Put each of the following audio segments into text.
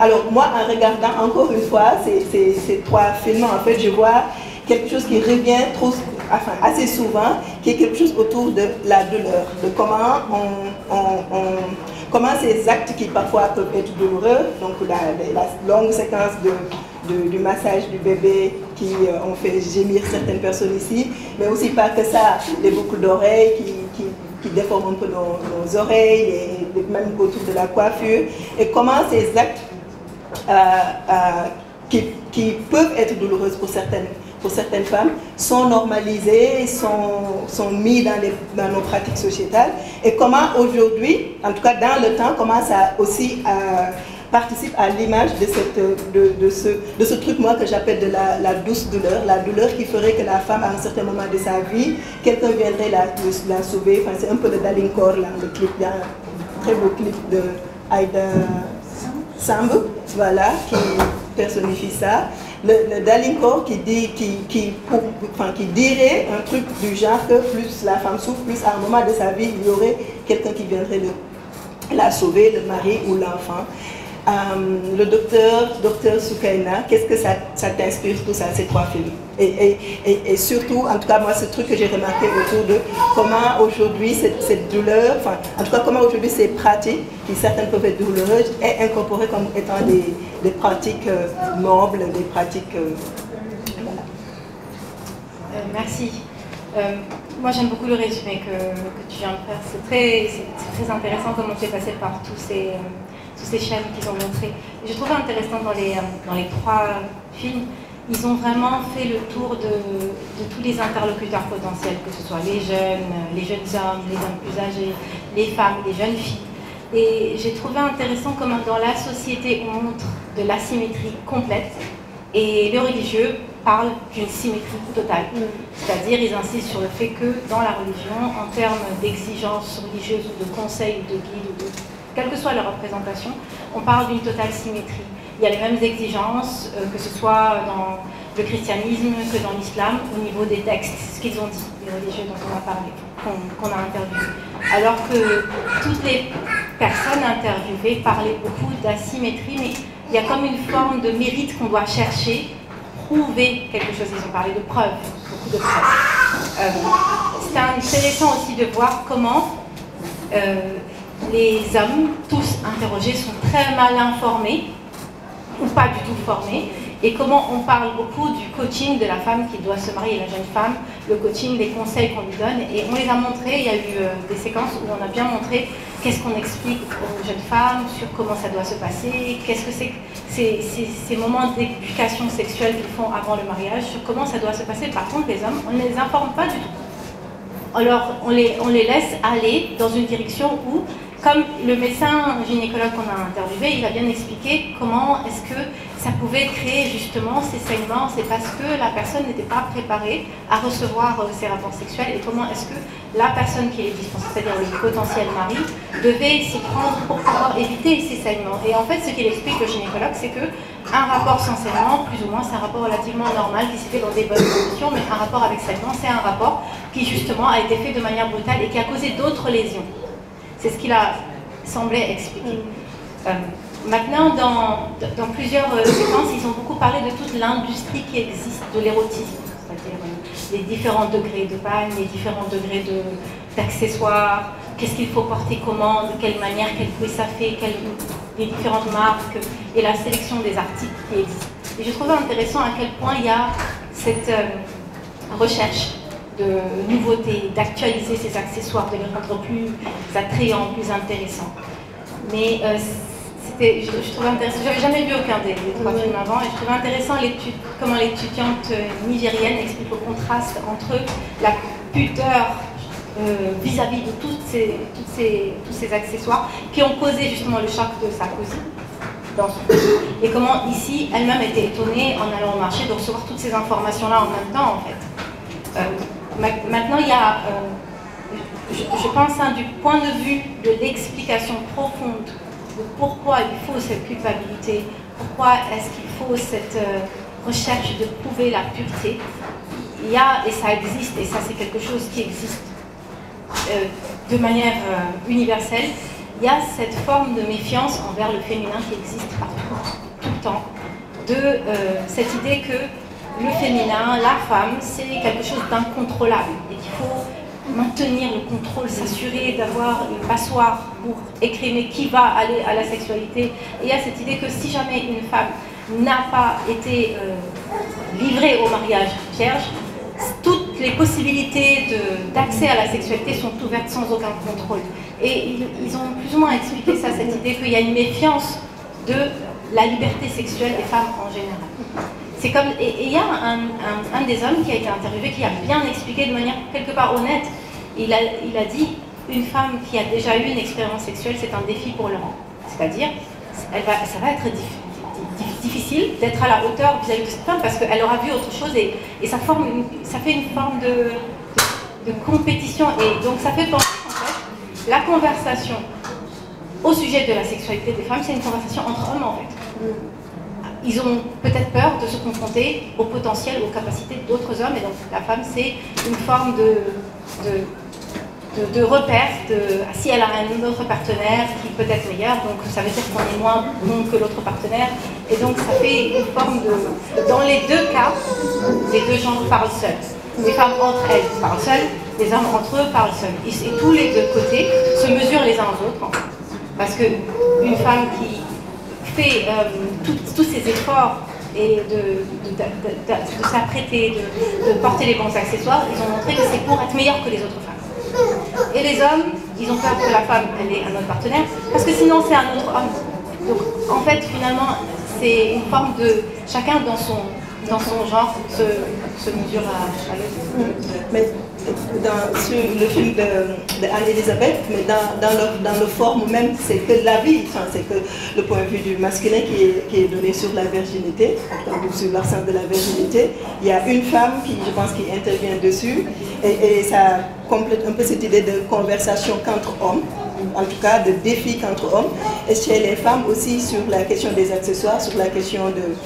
alors moi, en regardant encore une fois ces trois films, en fait, je vois quelque chose qui revient assez souvent, qui est quelque chose autour de la douleur, de comment ces actes qui parfois peuvent être douloureux, donc la longue séquence du massage du bébé qui ont fait gémir certaines personnes ici, mais aussi pas que ça, les boucles d'oreilles qui déforment un peu nos oreilles, et même autour de la coiffure, et comment ces actes qui peuvent être douloureuses pour certaines femmes sont normalisés, sont mis dans nos pratiques sociétales, et comment aujourd'hui, en tout cas dans le temps, comment ça aussi participe à l'image de ce truc, moi, que j'appelle de la douce douleur, la douleur qui ferait que la femme, à un certain moment de sa vie, quelqu'un viendrait la sauver. Enfin, c'est un peu le Dalinkor, là, le clip, il y a un très beau clip de Aïda Samb, voilà, qui personnifie ça. Le Dalinkor qui dirait un truc du genre que plus la femme souffre, plus à un moment de sa vie, il y aurait quelqu'un qui viendrait la sauver, le mari ou l'enfant. Le docteur Soukaina, qu'est-ce que ça t'inspire, tout ça, ces trois films? Et surtout, en tout cas, moi, ce truc que j'ai remarqué autour de comment aujourd'hui cette douleur, enfin, en tout cas, comment aujourd'hui ces pratiques, qui certaines peuvent être douloureuses, est incorporée comme étant des pratiques nobles, des pratiques... voilà. Merci. Moi, j'aime beaucoup le résumé que tu viens de faire. C'est très intéressant comment tu es passé par tous ces schèmes qu'ils ont montrés. Et je trouvais intéressant dans les trois films, ils ont vraiment fait le tour de tous les interlocuteurs potentiels, que ce soit les jeunes hommes, les hommes plus âgés, les femmes, les jeunes filles. Et j'ai trouvé intéressant comment dans la société on montre de l'asymétrie complète et le religieux parle d'une symétrie totale. C'est-à-dire, ils insistent sur le fait que dans la religion, en termes d'exigences religieuses ou de conseils ou de guides, ou de quelle que soit leur représentation, on parle d'une totale symétrie. Il y a les mêmes exigences, que ce soit dans le christianisme que dans l'islam, au niveau des textes, ce qu'ils ont dit, les religieux dont on a parlé, qu'on a interviewé. Alors que toutes les personnes interviewées parlaient beaucoup d'asymétrie, mais il y a comme une forme de mérite qu'on doit chercher, prouver quelque chose. Ils ont parlé de preuves, beaucoup de preuves. C'était intéressant aussi de voir comment les hommes, tous interrogés, sont très mal informés, ou pas du tout formés, et comment on parle beaucoup du coaching de la femme qui doit se marier, la jeune femme, le coaching, les conseils qu'on lui donne, et on les a montrés. Il y a eu des séquences où on a bien montré qu'est-ce qu'on explique aux jeunes femmes sur comment ça doit se passer, qu'est-ce que c'est ces moments d'éducation sexuelle qu'ils font avant le mariage, sur comment ça doit se passer. Par contre, les hommes, on ne les informe pas du tout. Alors, on les laisse aller dans une direction où, comme le médecin gynécologue qu'on a interviewé, il a bien expliqué comment est-ce que ça pouvait créer justement ces saignements, c'est parce que la personne n'était pas préparée à recevoir ces rapports sexuels, et comment est-ce que la personne qui les dispensait, c'est-à-dire le potentiel mari, devait s'y prendre pour pouvoir éviter ces saignements. Et en fait, ce qu'il explique, le gynécologue, c'est que un rapport sans saignement, plus ou moins, c'est un rapport relativement normal qui s'est fait dans des bonnes conditions, mais un rapport avec saignement, c'est un rapport qui justement a été fait de manière brutale et qui a causé d'autres lésions. C'est ce qu'il a semblé expliquer. Maintenant, dans plusieurs séquences, ils ont beaucoup parlé de toute l'industrie qui existe de l'érotisme, c'est-à-dire les différents degrés de bagne, les différents degrés d'accessoires, qu'est-ce qu'il faut porter comment, de quelle manière, quel bruit ça fait, les différentes marques et la sélection des articles qui existent. Et je trouvais intéressant à quel point il y a cette recherche de nouveautés, d'actualiser ces accessoires, de les rendre plus attrayants, plus intéressants. Mais je trouvais intéressant, j'avais jamais vu aucun des trois films avant, et je trouvais intéressant comment l'étudiante nigérienne explique le contraste entre la pudeur vis-à-vis de tous ces accessoires qui ont causé justement le choc de sa cousine dans son pays, et comment ici elle-même était étonnée en allant au marché de recevoir toutes ces informations-là en même temps en fait. Maintenant, il y a, je pense, du point de vue de l'explication profonde de pourquoi il faut cette culpabilité, pourquoi est-ce qu'il faut cette recherche de prouver la pureté, il y a, et ça existe, et ça c'est quelque chose qui existe de manière universelle, il y a cette forme de méfiance envers le féminin qui existe partout, tout le temps, de cette idée que le féminin, la femme, c'est quelque chose d'incontrôlable et qu'il faut maintenir le contrôle, s'assurer d'avoir une passoire pour écrimer qui va aller à la sexualité. Et il y a cette idée que si jamais une femme n'a pas été livrée au mariage vierge, toutes les possibilités d'accès à la sexualité sont ouvertes sans aucun contrôle. Et ils ont plus ou moins expliqué ça, cette idée qu'il y a une méfiance de la liberté sexuelle des femmes en général. C'est comme, et il y a un des hommes qui a été interviewé qui a bien expliqué de manière quelque part honnête. Il a dit, une femme qui a déjà eu une expérience sexuelle, c'est un défi pour l'homme. C'est-à-dire, ça va être difficile d'être à la hauteur vis-à-vis de cette femme parce qu'elle aura vu autre chose et ça fait une forme de compétition. Et donc ça fait penser en fait, la conversation au sujet de la sexualité des femmes, c'est une conversation entre hommes en fait. Ils ont peut-être peur de se confronter au potentiel, aux capacités d'autres hommes, et donc la femme, c'est une forme de repère, si elle a un autre partenaire qui peut être meilleur, donc ça veut dire qu'on est moins bon que l'autre partenaire, et donc ça fait une forme de... Dans les deux cas, les deux genres parlent seuls. Les femmes entre elles parlent seules, les hommes entre eux parlent seuls. Et tous les deux côtés se mesurent les uns aux autres, en fait. Parce qu'une femme qui fait tous ces efforts et de s'apprêter, de porter les bons accessoires, ils ont montré que c'est pour être meilleur que les autres femmes. Et les hommes, ils ont peur que la femme elle ait un autre partenaire, parce que sinon c'est un autre homme. Donc en fait, finalement, c'est une forme de chacun dans son genre se mesure à l'autre. Mais sur le film de Anne-Elisabeth, mais dans le forme même, c'est que la vie, c'est que le point de vue du masculin qui est donné sur la virginité, sur l'absence de la virginité. Il y a une femme qui, je pense, qui intervient dessus, et ça complète un peu cette idée de conversation qu'entre hommes, en tout cas de défi qu'entre hommes, et chez les femmes aussi sur la question des accessoires, sur la question de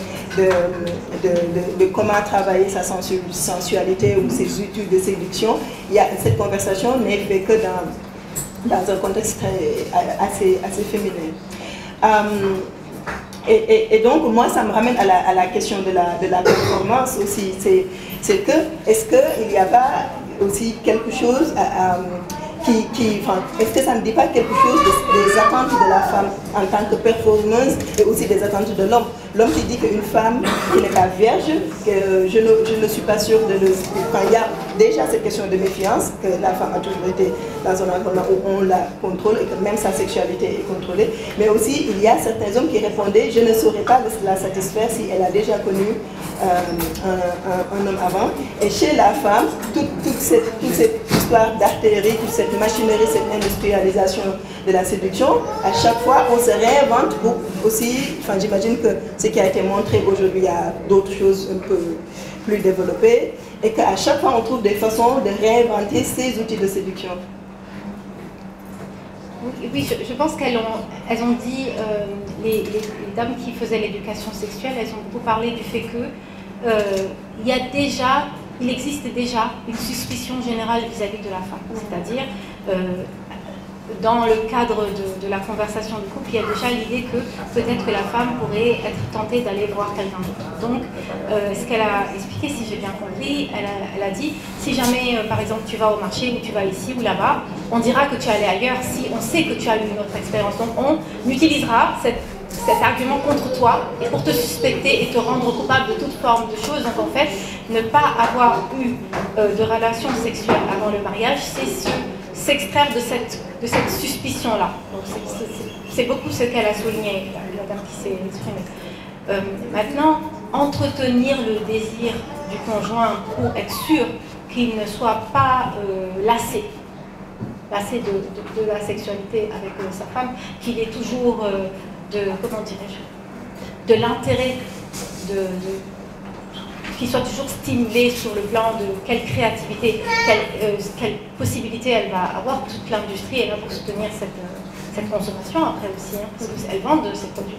comment travailler sa sensualité ou ses outils de séduction. Il y a, cette conversation n'est faite que dans un contexte assez féminin. Et donc moi ça me ramène à la question de la performance aussi. C'est que, est-ce qu'il n'y a pas aussi quelque chose est-ce que ça ne dit pas quelque chose des attentes de la femme en tant que performeuse et aussi des attentes de l'homme? L'homme qui dit qu'une femme qui n'est pas vierge, que je ne suis pas sûre de le... Enfin, il y a déjà cette question de méfiance, que la femme a toujours été dans un environnement où on la contrôle et que même sa sexualité est contrôlée. Mais aussi, il y a certains hommes qui répondaient « je ne saurais pas la satisfaire si elle a déjà connu un homme avant ». Et chez la femme, toute cette histoire d'artillerie, toute cette machinerie, cette industrialisation de la séduction, à chaque fois on se réinvente pour aussi, enfin j'imagine que ce qui a été montré aujourd'hui, il y a d'autres choses un peu plus développées, et qu'à chaque fois on trouve des façons de réinventer ces outils de séduction. Oui, je pense qu'elles ont dit, les dames qui faisaient l'éducation sexuelle, elles ont beaucoup parlé du fait que il existe déjà une suspicion générale vis-à-vis de la femme. C'est-à-dire, dans le cadre de la conversation du couple, il y a déjà l'idée que peut-être que la femme pourrait être tentée d'aller voir quelqu'un d'autre. Donc, ce qu'elle a expliqué, si j'ai bien compris, elle a dit, si jamais, par exemple, tu vas au marché ou tu vas ici ou là-bas, on dira que tu es allé ailleurs si on sait que tu as eu une autre expérience. Donc, on utilisera cet argument contre toi et pour te suspecter et te rendre coupable de toute forme de choses. Donc en fait, ne pas avoir eu de relations sexuelles avant le mariage, c'est s'extraire de cette suspicion-là. Donc c'est beaucoup ce qu'elle a souligné, la dame qui s'est exprimée. Maintenant, entretenir le désir du conjoint pour être sûr qu'il ne soit pas lassé de la sexualité avec sa femme, qu'il est toujours... comment dirais-je, de l'intérêt, qu'il soit toujours stimulé sur le plan de quelle créativité, quelle possibilité elle va avoir. Toute l'industrie est là pour soutenir cette consommation après aussi, hein, parce qu'elles vendent ces produits.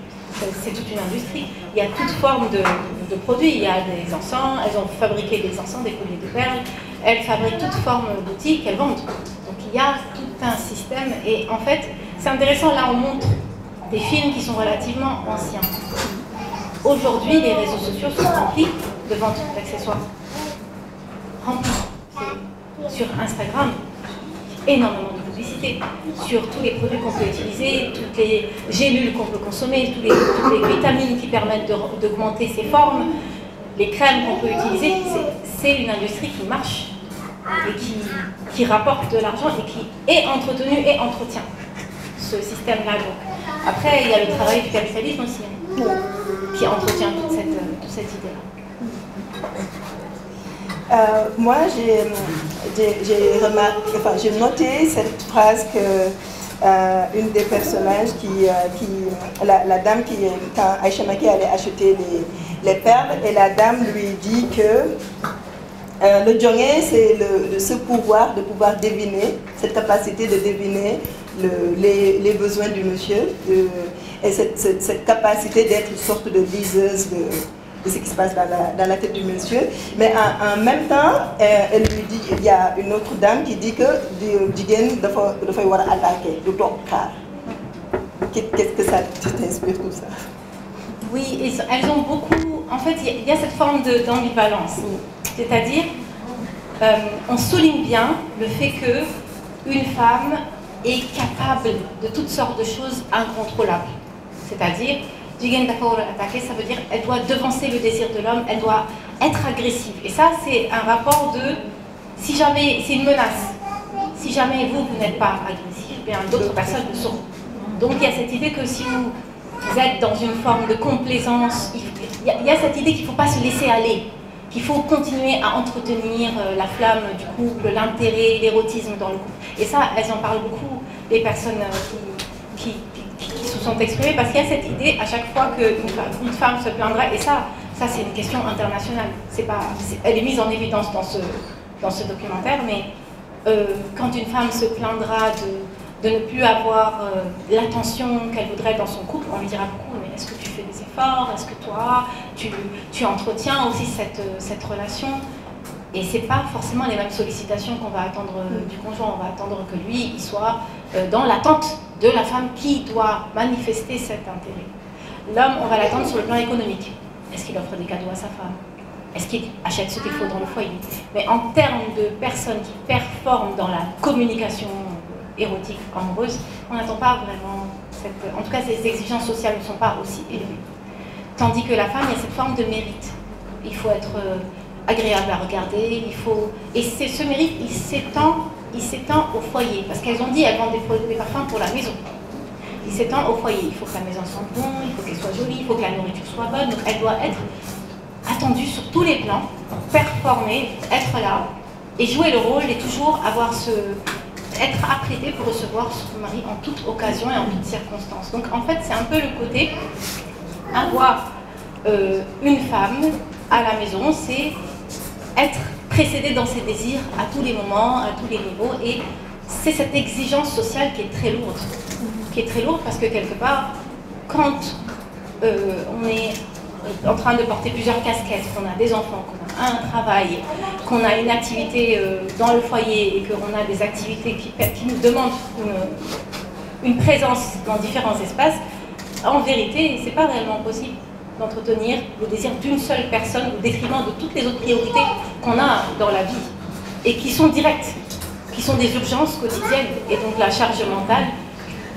C'est toute une industrie. Il y a toute forme de produits. Il y a des encens, elles ont fabriqué des encens, des colliers de perles, elles fabriquent toute forme d'outils qu'elles vendent. Donc il y a tout un système et en fait, c'est intéressant, là on montre des films qui sont relativement anciens. Aujourd'hui, les réseaux sociaux sont remplis de ventes d'accessoires. Remplis. Sur Instagram, énormément de publicité sur tous les produits qu'on peut utiliser, toutes les gélules qu'on peut consommer, toutes les vitamines qui permettent d'augmenter ses formes, les crèmes qu'on peut utiliser. C'est une industrie qui marche et qui rapporte de l'argent et qui est entretenue et entretient ce système-là. Après, il y a le travail du capitalisme aussi, hein, qui entretient toute cette idée-là. Moi, j'ai noté cette phrase que une des personnages la dame quand Aïcha Maki allait acheter les perles, et la dame lui dit que le djongé, c'est ce pouvoir de pouvoir deviner, cette capacité de deviner les besoins du monsieur, et cette capacité d'être une sorte de liseuse de ce qui se passe dans la tête du monsieur. Mais en même temps, elle lui dit, il y a une autre dame qui dit que Jigen doit falloir attaquer, de ton car. Qu'est-ce que ça t'inspire tout ça? Oui, elles ont beaucoup. En fait, il y a cette forme d'ambivalence. C'est-à-dire, on souligne bien le fait qu'une femme est capable de toutes sortes de choses incontrôlables. C'est-à-dire, Jigen Dafaur attaquer, ça veut dire qu'elle doit devancer le désir de l'homme, elle doit être agressive. Et ça, c'est un rapport de, si jamais, c'est une menace. Si jamais vous n'êtes pas agressif, bien d'autres personnes le sont. Donc il y a cette idée que si vous êtes dans une forme de complaisance, il y a cette idée qu'il ne faut pas se laisser aller, qu'il faut continuer à entretenir la flamme du couple, l'intérêt, l'érotisme dans le couple. Et ça, elles en parlent beaucoup, les personnes qui se sont exprimées, parce qu'il y a cette idée à chaque fois qu'une femme se plaindra, et ça c'est une question internationale. Elle est mise en évidence dans ce documentaire, mais quand une femme se plaindra de ne plus avoir l'attention qu'elle voudrait dans son couple, on lui dira beaucoup, mais est-ce que tu fais des efforts? Est-ce que toi, tu entretiens aussi cette relation? Et ce n'est pas forcément les mêmes sollicitations qu'on va attendre du conjoint. On va attendre que lui, il soit dans l'attente de la femme qui doit manifester cet intérêt. L'homme, on va l'attendre sur le plan économique. Est-ce qu'il offre des cadeaux à sa femme? Est-ce qu'il achète ce qu'il faut dans le foyer? Mais en termes de personnes qui performent dans la communication érotique, amoureuse, on n'attend pas vraiment en tout cas, ces exigences sociales ne sont pas aussi élevées. Tandis que la femme, il y a cette forme de mérite. Il faut être agréable à regarder, et ce mérite, il s'étend au foyer, parce qu'elles ont dit, elles vendent des parfums pour la maison. Il s'étend au foyer, il faut que la maison sente bon, il faut qu'elle soit jolie, il faut que la nourriture soit bonne, donc elle doit être attendue sur tous les plans, performer, être là, et jouer le rôle, et toujours être apprêtée pour recevoir son mari en toute occasion et en toutes circonstances. Donc en fait, c'est un peu le côté, avoir une femme à la maison, c'est être précédé dans ses désirs à tous les moments, à tous les niveaux, et c'est cette exigence sociale qui est très lourde, parce que quelque part, quand on est en train de porter plusieurs casquettes, qu'on a des enfants, qu'on a un travail, qu'on a une activité dans le foyer, et qu'on a des activités qui nous demandent une présence dans différents espaces, en vérité, c'est pas réellement possible d'entretenir le désir d'une seule personne au détriment de toutes les autres priorités qu'on a dans la vie et qui sont directes, qui sont des urgences quotidiennes, et donc la charge mentale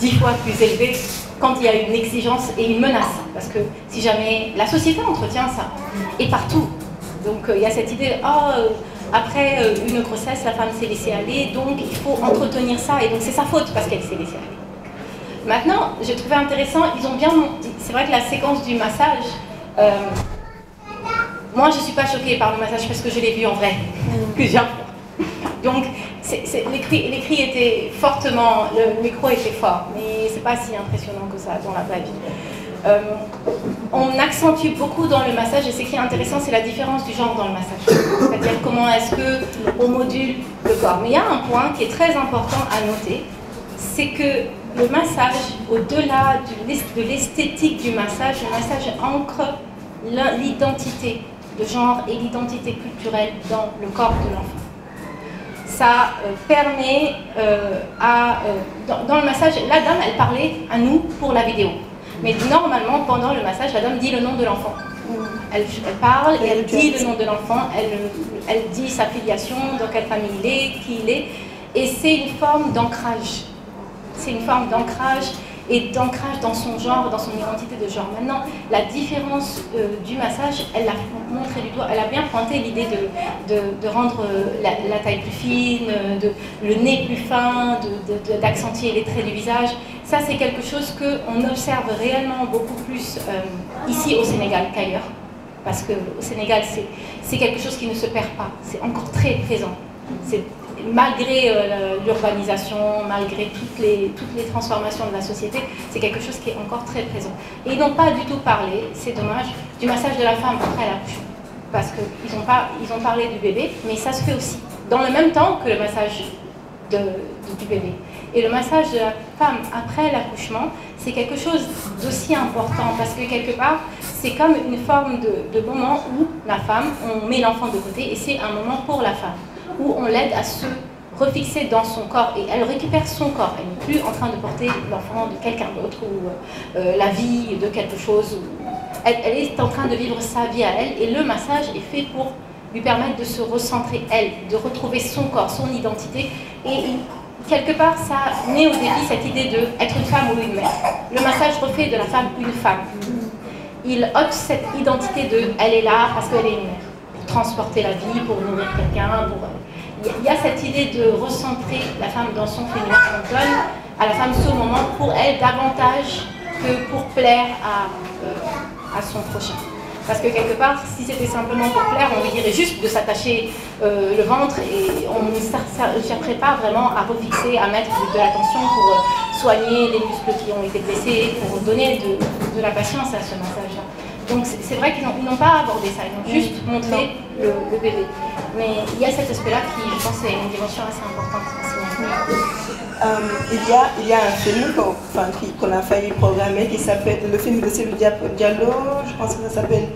10 fois plus élevée quand il y a une exigence et une menace, parce que si jamais la société entretient ça, et partout, donc il y a cette idée, après une grossesse, la femme s'est laissée aller, donc il faut entretenir ça, et donc c'est sa faute parce qu'elle s'est laissée aller. Maintenant, j'ai trouvé intéressant, ils ont bien monté, c'est vrai que la séquence du massage, moi je ne suis pas choquée par le massage parce que je l'ai vu en vrai, plusieurs fois. Donc les cris étaient fortement, le micro était fort, mais c'est pas si impressionnant que ça dans la vraie vie. On accentue beaucoup dans le massage, et ce qui est intéressant, c'est la différence du genre dans le massage. C'est-à-dire comment est-ce qu'on module le corps. Mais il y a un point qui est très important à noter, c'est que le massage, au-delà de l'esthétique du massage, le massage ancre l'identité de genre et l'identité culturelle dans le corps de l'enfant. Ça permet dans le massage, la dame, elle parlait à nous pour la vidéo. Mais normalement, pendant le massage, la dame dit le nom de l'enfant. Elle parle et elle dit le nom de l'enfant, elle dit sa filiation, dans quelle famille il est, qui il est. Et c'est une forme d'ancrage. C'est une forme d'ancrage et d'ancrage dans son genre, dans son identité de genre. Maintenant, la différence du massage, elle l'a montré du doigt, elle a bien pointé l'idée de rendre la taille plus fine, le nez plus fin, d'accentuer les traits du visage. Ça, c'est quelque chose qu'on observe réellement beaucoup plus ici au Sénégal qu'ailleurs. Parce qu'au Sénégal, c'est quelque chose qui ne se perd pas, c'est encore très présent. Malgré l'urbanisation, malgré toutes les transformations de la société, c'est quelque chose qui est encore très présent. Et ils n'ont pas du tout parlé, c'est dommage, du massage de la femme après l'accouchement. Parce qu'ils ont parlé du bébé, mais ça se fait aussi, dans le même temps que le massage du bébé. Et le massage de la femme après l'accouchement, c'est quelque chose d'aussi important, parce que quelque part, c'est comme une forme de moment où la femme, on met l'enfant de côté, et c'est un moment pour la femme, où on l'aide à se refixer dans son corps et elle récupère son corps. Elle n'est plus en train de porter l'enfant de quelqu'un d'autre ou la vie de quelque chose. Elle est en train de vivre sa vie à elle et le massage est fait pour lui permettre de se recentrer, elle, de retrouver son corps, son identité. Et quelque part, ça met au défi cette idée d'être une femme ou une mère. Le massage refait de la femme une femme. Il ôte cette identité de « elle est là parce qu'elle est une mère ». Transporter la vie, pour nourrir quelqu'un. Il y a cette idée de recentrer la femme dans son féminin. On donne à la femme ce moment pour elle davantage que pour plaire à son prochain. Parce que quelque part, si c'était simplement pour plaire, on lui dirait juste de s'attacher le ventre et on ne chercherait pas vraiment à refixer, à mettre de l'attention pour soigner les muscles qui ont été blessés, pour donner de la patience à ce massage-là. Donc c'est vrai qu'ils n'ont pas abordé ça, ils ont juste montré le bébé. Mais il y a cet aspect-là qui, je pense, est une dimension assez importante. Il y a un film qu'on a failli programmer qui s'appelle, le film de Cellou Diallo, je pense que ça s'appelle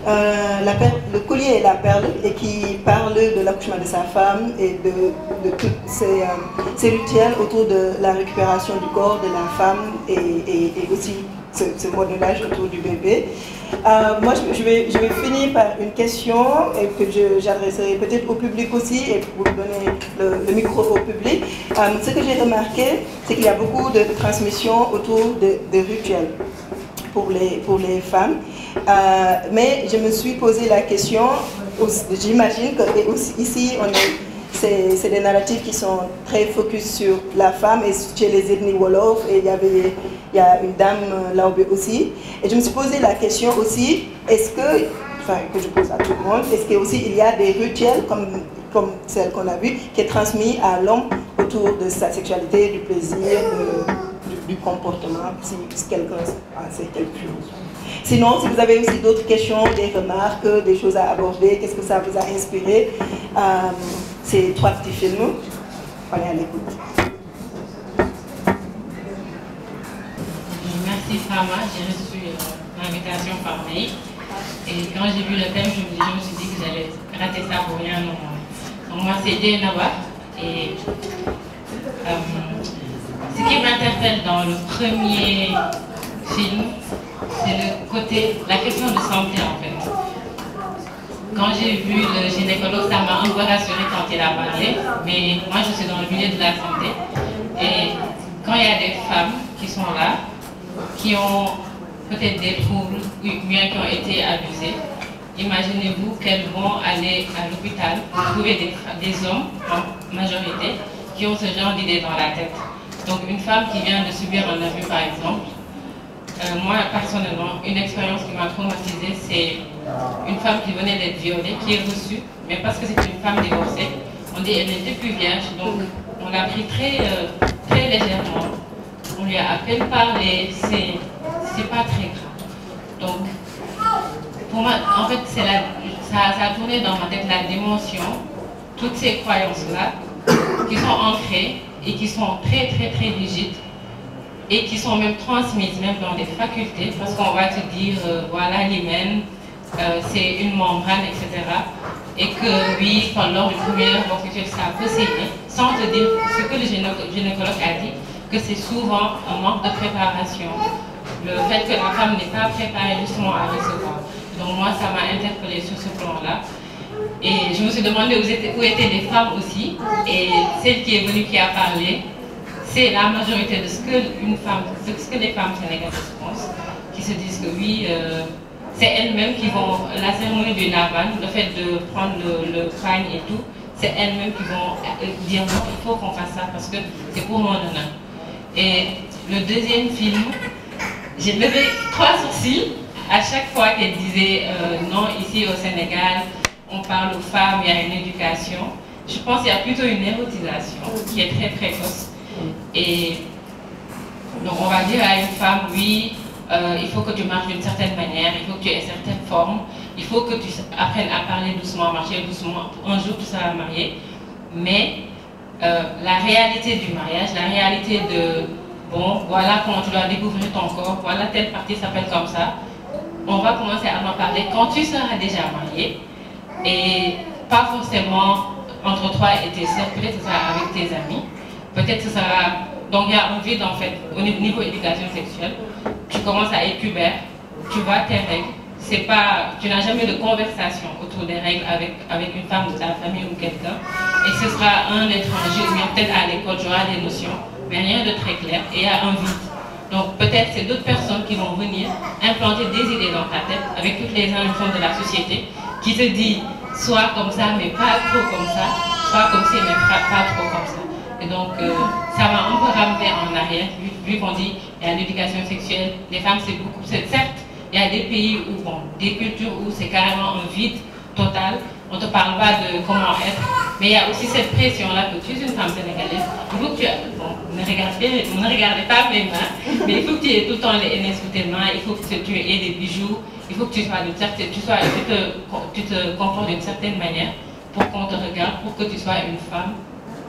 Le collier et la perle, et qui parle de l'accouchement de sa femme et de toutes ces rituels autour de la récupération du corps de la femme et aussi ce modelage autour du bébé. Moi, je vais finir par une question et que j'adresserai peut-être au public aussi et pour donner le micro au public. Ce que j'ai remarqué, c'est qu'il y a beaucoup de transmissions autour de rituels pour les femmes. Mais je me suis posé la question, j'imagine que ici, c'est des narratifs qui sont très focus sur la femme et chez les ethnies Wolof, et il y a une dame Laobé aussi. Et je me suis posé la question aussi, est-ce que je pose à tout le monde, est-ce qu'il y a des rituels comme celle qu'on a vue, qui est transmis à l'homme autour de sa sexualité, du plaisir, du comportement, si quelqu'un sait quelque chose. Sinon, si vous avez aussi d'autres questions, des remarques, des choses à aborder, qu'est-ce que ça vous a inspiré, ces 3 petits films, on est à l'écoute. Merci Fama, j'ai reçu l'invitation par mail. Et quand j'ai vu le thème, je me suis dit que j'allais rater ça pour rien. Donc moi c'est Dieynaba. Et ce qui m'interpelle dans le premier film, c'est la question de santé en fait. Quand j'ai vu le gynécologue, ça m'a un peu rassurée quand il a parlé, mais moi je suis dans le milieu de la santé. Et quand il y a des femmes qui sont là, qui ont peut-être des troubles ou bien qui ont été abusées, imaginez-vous qu'elles vont aller à l'hôpital pour trouver des hommes, en majorité, qui ont ce genre d'idées dans la tête. Donc une femme qui vient de subir un abus par exemple, moi personnellement, une expérience qui m'a traumatisée, c'est une femme qui venait d'être violée, qui est reçue, mais parce que c'est une femme divorcée, on dit qu'elle n'était plus vierge, donc on l'a pris très légèrement. On lui a à peine parlé, c'est pas très grave. Donc, pour moi, en fait, ça a tourné dans ma tête la dimension, toutes ces croyances-là, qui sont ancrées et qui sont très rigides, et qui sont même transmises, même dans les facultés, parce qu'on va te dire, voilà l'hymen, c'est une membrane, etc. Et que oui, lors du premier rapport sexuel, ça peut saigner, sans te dire ce que le gynécologue a dit, que c'est souvent un manque de préparation, le fait que la femme n'est pas préparée justement à recevoir. Donc moi, ça m'a interpellée sur ce plan-là. Et je me suis demandé où étaient les femmes aussi. Et celle qui est venue, qui a parlé, c'est la majorité de ce que les femmes sénégalaises pensent, qui se disent que oui, c'est elles-mêmes qui vont, la cérémonie du Navan, le fait de prendre le pagne et tout, c'est elles-mêmes qui vont dire non, il faut qu'on fasse ça parce que c'est pour mon honneur. Et le deuxième film, j'ai levé 3 sourcils à chaque fois qu'elle disait non, ici au Sénégal, on parle aux femmes, il y a une éducation. Je pense qu'il y a plutôt une érotisation qui est très précoce. Et donc on va dire à une femme, oui, il faut que tu marches d'une certaine manière, il faut que tu aies certaines formes, il faut que tu apprennes à parler doucement, à marcher doucement. Un jour tu seras marié, mais la réalité du mariage, la réalité de, bon, voilà comment tu dois découvrir ton corps, voilà telle partie s'appelle comme ça, on va commencer à en parler quand tu seras déjà marié, et pas forcément entre toi et tes sœurs, peut-être ce sera avec tes amis, peut-être ce sera... Donc il y a un vide en fait, au niveau éducation sexuelle. Tu commences à être pubère, tu vois tes règles, c'est pas, tu n'as jamais de conversation autour des règles avec une femme de ta famille ou quelqu'un, et ce sera un étranger, ou bien peut-être à l'école tu auras des notions, mais rien de très clair, et il y a un vide. Donc peut-être c'est d'autres personnes qui vont venir implanter des idées dans ta tête, avec toutes les injonctions de la société, qui te dit soit comme ça, mais pas trop comme ça, soit comme ci, mais pas trop comme ça. Et donc, ça m'a un peu ramené en arrière, vu qu'on dit il y a l'éducation sexuelle, les femmes c'est beaucoup, certes, il y a des pays où, bon, des cultures où c'est carrément un vide total, on ne te parle pas de comment être, mais il y a aussi cette pression-là que tu es une femme sénégalaise, il faut que tu, bon, ne regardez pas mes mains, mais il faut que tu aies tout le temps les NS sous tes mains, il faut que tu aies des bijoux, il faut que tu sois d'une certaine, tu te comportes d'une certaine manière pour qu'on te regarde, pour que tu sois une femme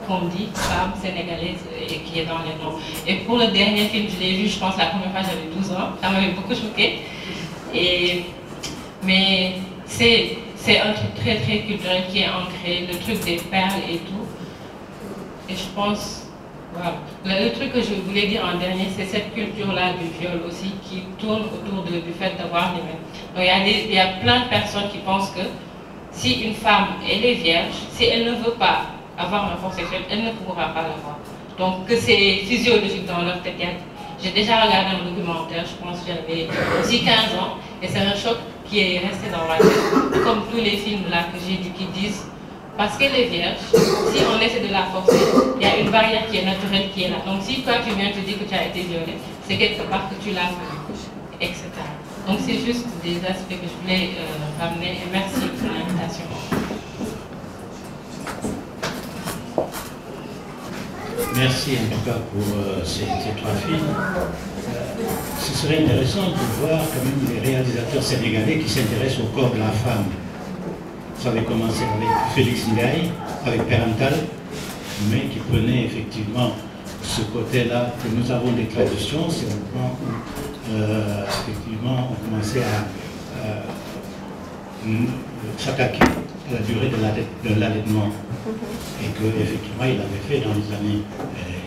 qu'on dit femme sénégalaise et qui est dans les noms. Et pour le dernier film, je l'ai vu, je pense la première fois j'avais 12 ans, ça m'avait beaucoup choquée. Mais c'est un truc très très culturel qui est ancré, le truc des perles et tout. Et je pense, voilà. Le truc que je voulais dire en dernier, c'est cette culture-là du viol aussi qui tourne autour du fait d'avoir les mêmes. Donc il y a plein de personnes qui pensent que si une femme elle est vierge, si elle ne veut pas avoir un rapport sexuel, elle ne pourra pas l'avoir. Donc que c'est physiologique dans leur tête. J'ai déjà regardé un documentaire, je pense que j'avais aussi 15 ans, et c'est un choc qui est resté dans ma tête, comme tous les films là que j'ai vus qui disent, parce qu'elle est vierge, si on essaie de la forcer, il y a une barrière qui est naturelle qui est là. Donc si toi tu viens te dire que tu as été violée, c'est quelque part que tu l'as voulu, etc. Donc c'est juste des aspects que je voulais ramener, et merci pour l'invitation. Merci en tout cas pour ces 3 films. Ce serait intéressant de voir quand même les réalisateurs sénégalais qui s'intéressent au corps de la femme. Ça avait commencé avec Félix Ndiaye, avec Parental, mais qui prenait effectivement ce côté-là que nous avons des traditions, c'est un point où effectivement on commençait à s'attaquer à la durée de l'allaitement. Et qu'effectivement il avait fait dans les années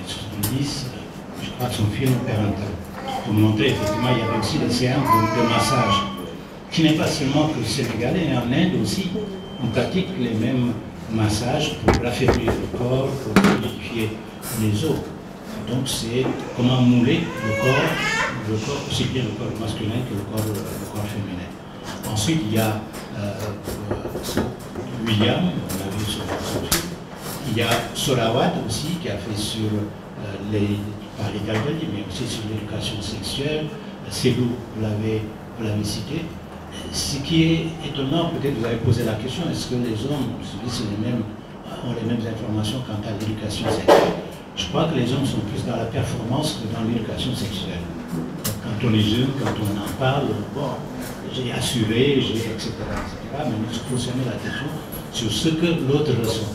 70, je crois, son film Parental, pour montrer effectivement il y avait aussi des séances de massage, qui n'est pas seulement que sénégalais, mais en Inde aussi, on pratique les mêmes massages pour raffermir le corps, pour solidifier les os. Donc c'est comment mouler le corps, aussi bien le corps masculin que le corps féminin. Ensuite il y a William, on l'a vu sur son film. Il y a Sorawat aussi qui a fait sur les mais aussi sur l'éducation sexuelle. Célou, vous l'avez cité. Ce qui est étonnant, peut-être vous avez posé la question, est-ce que les hommes ont les mêmes informations quant à l'éducation sexuelle? Je crois que les hommes sont plus dans la performance que dans l'éducation sexuelle. Donc, quand on est jeune, quand on en parle, bon, j'ai assuré, etc. Mais il se pose jamais la question sur ce que l'autre ressent.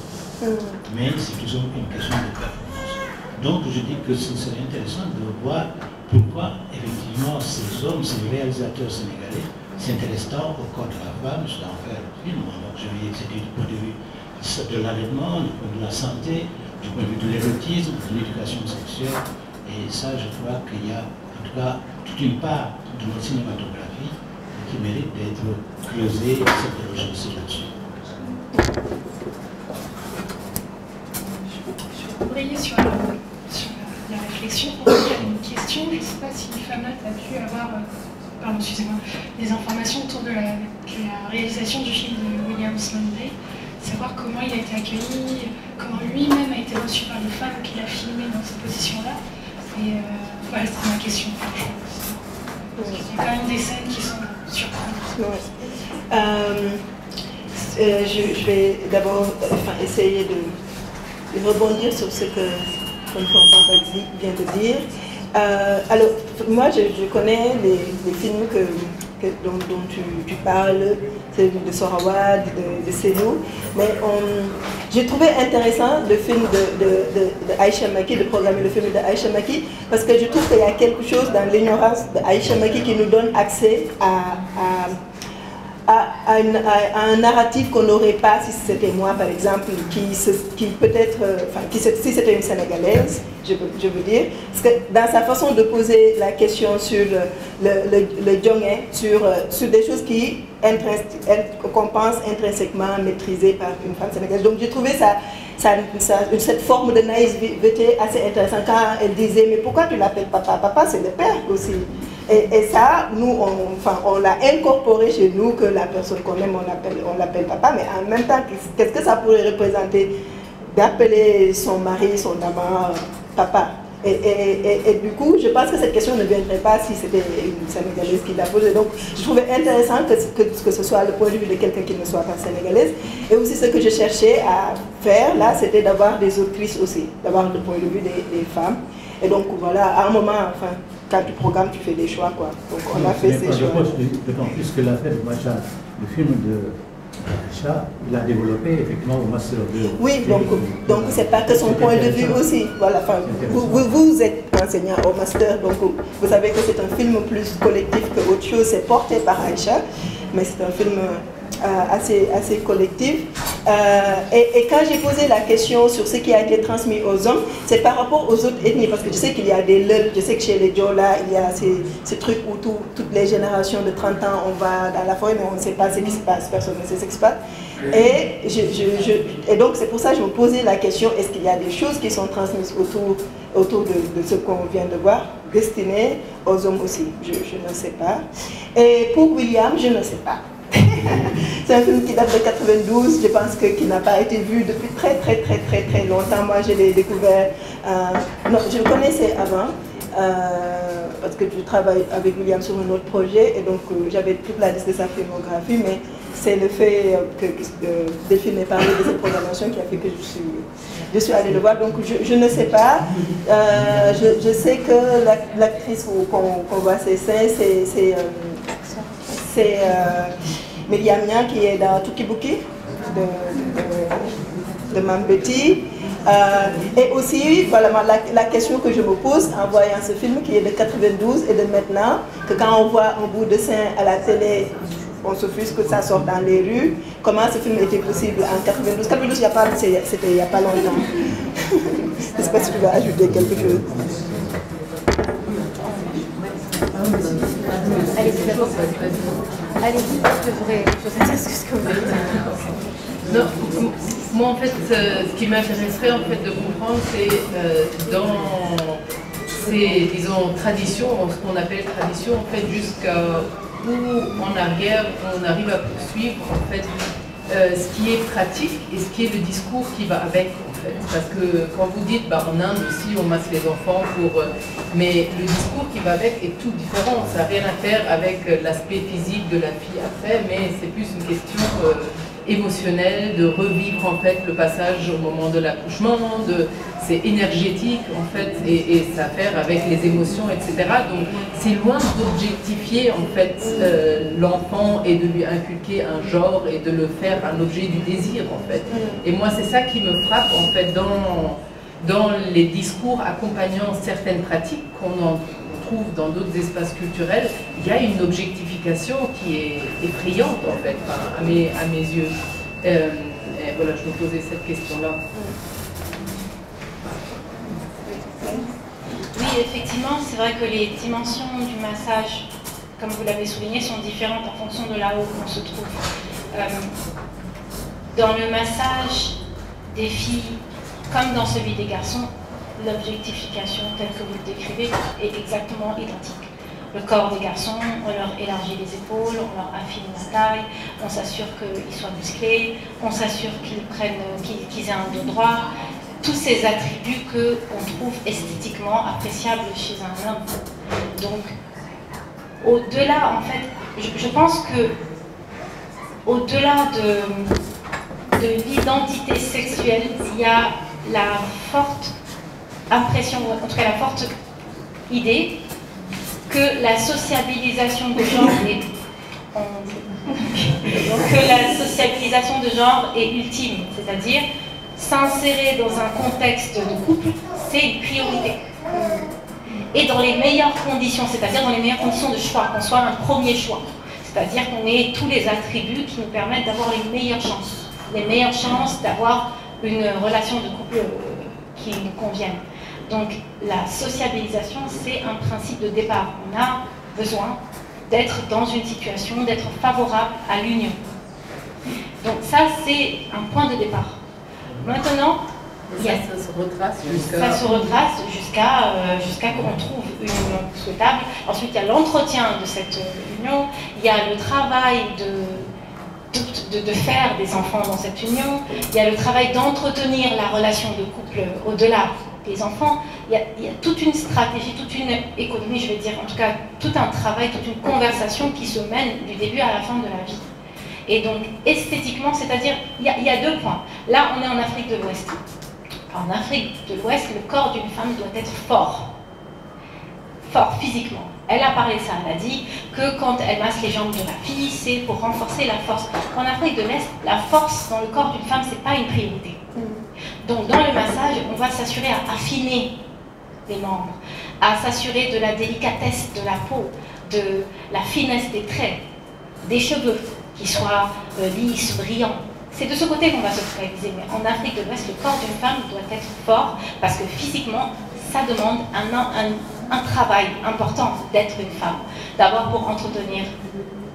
Mais c'est toujours une question de performance. Donc je dis que ce serait intéressant de voir pourquoi effectivement ces hommes, ces réalisateurs sénégalais s'intéresse tant au corps de la femme, je vais en faire un film. Donc je vais essayer du point de vue de l'allaitement, du point de vue de la santé, du point de vue de l'érotisme, de l'éducation sexuelle. Et ça, je crois qu'il y a en tout cas toute une part de notre cinématographie qui mérite d'être creusée et s'interroger aussi là-dessus. Je vais embrayer sur la réflexion pour dire une question. Je ne sais pas si Famat a pu avoir des informations autour de la réalisation du film de William Slanday, savoir comment il a été accueilli, comment lui-même a été reçu par les femmes qu'il a filmées dans cette position-là. Et voilà, c'était ma question. Il y a quand même des scènes qui sont surprenantes. Je vais d'abord essayer de rebondir sur ce que Tonton vient de dire. Alors, moi, je connais les films dont tu parles, celui de Sorawad, de Selou, mais j'ai trouvé intéressant le film de Aïcha Maki, de programmer le film de Aïcha Maki, parce que je trouve qu'il y a quelque chose dans l'ignorance de Aïcha Maki qui nous donne accès à un narratif qu'on n'aurait pas si c'était moi, par exemple, qui peut-être, si c'était une Sénégalaise, je veux dire, parce que dans sa façon de poser la question sur le djongé, sur des choses qu'on pense intrinsèquement maîtrisées par une femme sénégalaise. Donc j'ai trouvé cette forme de naïveté assez intéressante quand elle disait « mais pourquoi tu l'appelles papa? Papa, c'est le père aussi ». Et ça, nous, on l'a incorporé chez nous, que la personne qu'on aime, on l'appelle papa, mais en même temps, qu'est-ce que ça pourrait représenter d'appeler son mari, son amant, papa? Et du coup, je pense que cette question ne viendrait pas si c'était une Sénégalaise qui l'a posée. Donc, je trouvais intéressant que ce soit le point de vue de quelqu'un qui ne soit pas sénégalaise. Et aussi, ce que je cherchais à faire, là, c'était d'avoir des autrices aussi, d'avoir le point de vue des femmes. Et donc, voilà, à un moment, quand tu programmes, tu fais des choix, quoi. Donc on a fait ces choix. D'autant plus que l'affaire de Macha, le film de Macha, il a développé effectivement au Master 2. Oui, donc c'est pas que son point de vue aussi. Voilà, vous êtes enseignant au Master, donc vous savez que c'est un film plus collectif que autre chose. C'est porté par Aïcha, mais c'est un film assez collectif. Et quand j'ai posé la question sur ce qui a été transmis aux hommes, c'est par rapport aux autres ethnies, parce que je sais qu'il y a des leuls, je sais que chez les Diola, il y a ces trucs où toutes les générations de 30 ans, on va dans la forêt, mais on ne sait pas ce qui se passe, personne ne sait ce qui se passe. Et donc c'est pour ça que je me posais la question, est-ce qu'il y a des choses qui sont transmises autour de ce qu'on vient de voir, destinées aux hommes aussi? Je ne sais pas. Et pour William, je ne sais pas. C'est un film qui date de 92, je pense qu'il n'a pas été vu depuis très longtemps. Moi je l'ai découvert, non, je le connaissais avant, parce que je travaille avec William sur un autre projet, et donc j'avais toute la liste de sa filmographie, mais c'est le fait que Delphine ait parlé de cette programmation qui a fait que je suis allée le voir. Donc je ne sais pas, je sais que l'actrice qu'on voit ses seins, c'est Myriam Niang qui est dans Tukibuki de Mambeti. Et aussi, voilà, la question que je me pose en voyant ce film qui est de 92 et de maintenant, que quand on voit un bout de sein à la télé, on s'offusque que ça sort dans les rues. Comment ce film était possible en 92? 92, c'était il n'y a pas longtemps. Je ne sais pas si tu veux ajouter quelque chose. Allez-y, parce que je sais ce que vous voulez dire. Non, moi en fait, ce qui m'intéresserait en fait de comprendre, c'est dans ces, disons, traditions, ce qu'on appelle tradition, en fait, jusqu'à où en arrière on arrive à poursuivre en fait ce qui est pratique et ce qui est le discours qui va avec, en fait. Parce que quand vous dites, en Inde aussi on masse les enfants pour... mais le discours qui va avec est tout différent, ça n'a rien à faire avec l'aspect physique de la fille après, mais c'est plus une question émotionnelle, de revivre en fait le passage au moment de l'accouchement, c'est énergétique en fait, et ça a à faire avec les émotions, etc. Donc c'est loin d'objectifier en fait l'enfant et de lui inculquer un genre et de le faire un objet du désir en fait. Et moi c'est ça qui me frappe en fait dans les discours accompagnant certaines pratiques qu'on trouve dans d'autres espaces culturels, il y a une objectification qui est effrayante en fait, enfin, à mes yeux. Et voilà, je me posais cette question-là. Oui, effectivement, c'est vrai que les dimensions du massage, comme vous l'avez souligné, sont différentes en fonction de là où on se trouve. Dans le massage des filles, comme dans celui des garçons, l'objectification telle que vous le décrivez est exactement identique. Le corps des garçons, on leur élargit les épaules, on leur affine la taille, on s'assure qu'ils soient musclés, on s'assure qu'ils aient un dos droit. Tous ces attributs qu'on trouve esthétiquement appréciables chez un homme. Donc, au-delà, en fait, je pense que au-delà de l'identité sexuelle, il y a la forte impression, en tout cas la forte idée que la sociabilisation de genre est ultime, c'est-à-dire s'insérer dans un contexte de couple, c'est une priorité. Et dans les meilleures conditions, c'est-à-dire dans les meilleures conditions de choix, qu'on soit un premier choix. C'est-à-dire qu'on ait tous les attributs qui nous permettent d'avoir les meilleures chances d'avoir une relation de couple qui nous convienne. Donc la sociabilisation, c'est un principe de départ. On a besoin d'être dans une situation, d'être favorable à l'union. Donc ça, c'est un point de départ. Maintenant, ça se retrace jusqu'à qu'on trouve une union souhaitable. Ensuite, il y a l'entretien de cette union, il y a le travail de faire des enfants dans cette union, il y a le travail d'entretenir la relation de couple au-delà des enfants, il y a toute une stratégie, toute une économie, je vais dire, en tout cas, tout un travail, toute une conversation qui se mène du début à la fin de la vie. Et donc, esthétiquement, c'est-à-dire, il y a deux points. Là, on est en Afrique de l'Ouest. En Afrique de l'Ouest, le corps d'une femme doit être fort physiquement. Elle a parlé de ça, elle a dit que quand elle masse les jambes de la fille, c'est pour renforcer la force. En Afrique de l'Est, la force dans le corps d'une femme, c'est pas une priorité. Donc dans le massage, on va s'assurer à affiner les membres, à s'assurer de la délicatesse de la peau, de la finesse des traits, des cheveux, qui soient lisses, brillants. C'est de ce côté qu'on va se focaliser. Mais en Afrique de l'Ouest, le corps d'une femme doit être fort parce que physiquement, ça demande un travail important d'être une femme. D'abord pour entretenir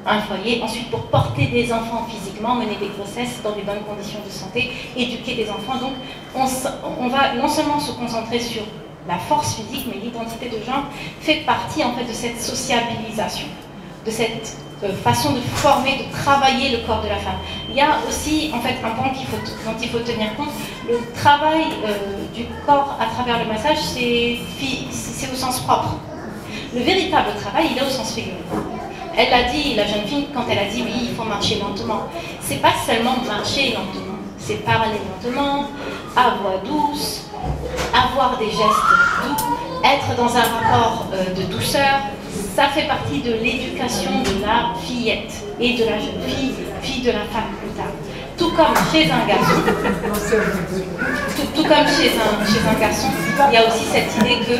un foyer, ensuite pour porter des enfants physiquement, mener des grossesses dans des bonnes conditions de santé, éduquer des enfants. Donc on va non seulement se concentrer sur la force physique, mais l'identité de genre fait partie en fait de cette sociabilisation, de cette façon de former, de travailler le corps de la femme. Il y a aussi en fait un point dont il faut tenir compte. Le travail du corps à travers le massage, c'est au sens propre. Le véritable travail, il est au sens figuré. Elle l'a dit, la jeune fille, quand elle a dit oui, il faut marcher lentement. C'est pas seulement marcher lentement, c'est parler lentement, à voix douce, avoir des gestes doux, être dans un rapport de douceur. Ça fait partie de l'éducation de la fillette et de la jeune fille, fille de la femme plus tard. Tout comme chez un garçon, il y a aussi cette idée que